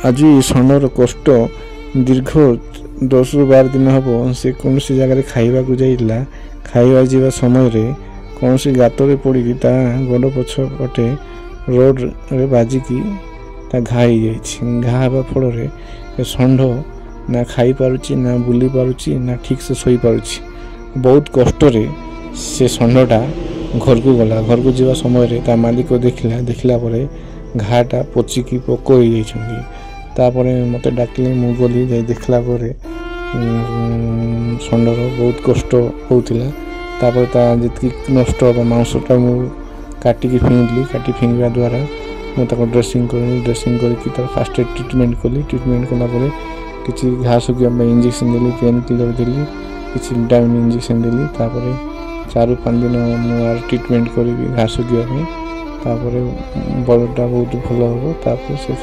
आज षणर कष्ट दीर्घ 10 ରୁ 12 दिन हम से कौन सी जगह खाइबा को जाइला खाइबा जीवा समय रे कौन सी गातरे पड़ी ता गोड़ पछ पटे रोड रे बाजिकी ता घाई जाइछि घा हेबा फल रे षंढ ना खाई पारुछि ना बुली पारुछि ना ठीक से सोई पारुछि बहुत कष्ट रे से षंढटा घर को गला घर को जीवा समय रे ता मालिक देखला परे घाटा पचिकी पोक हो जाइछन्ती तापरे मते डाकले मु गली जाई देखला परे षंढर बहुत कष्ट होउतिला तापर ता जितकी नष्ट होबा मांसटा मु काटिकी फिंगली काटी फिंगवा द्वारा मु ताको ड्रेसिंग करके तार फास्ट एड ट्रीटमेंट कला परे किछि घास के इंजेक्शन देली पेन किलर देली किछि विटामिन इंजेक्शन देली तापरे 4-5 दिन मु आर ट्रीटमेंट करी घास के तापरे बलटा बहुत भल हो तापर से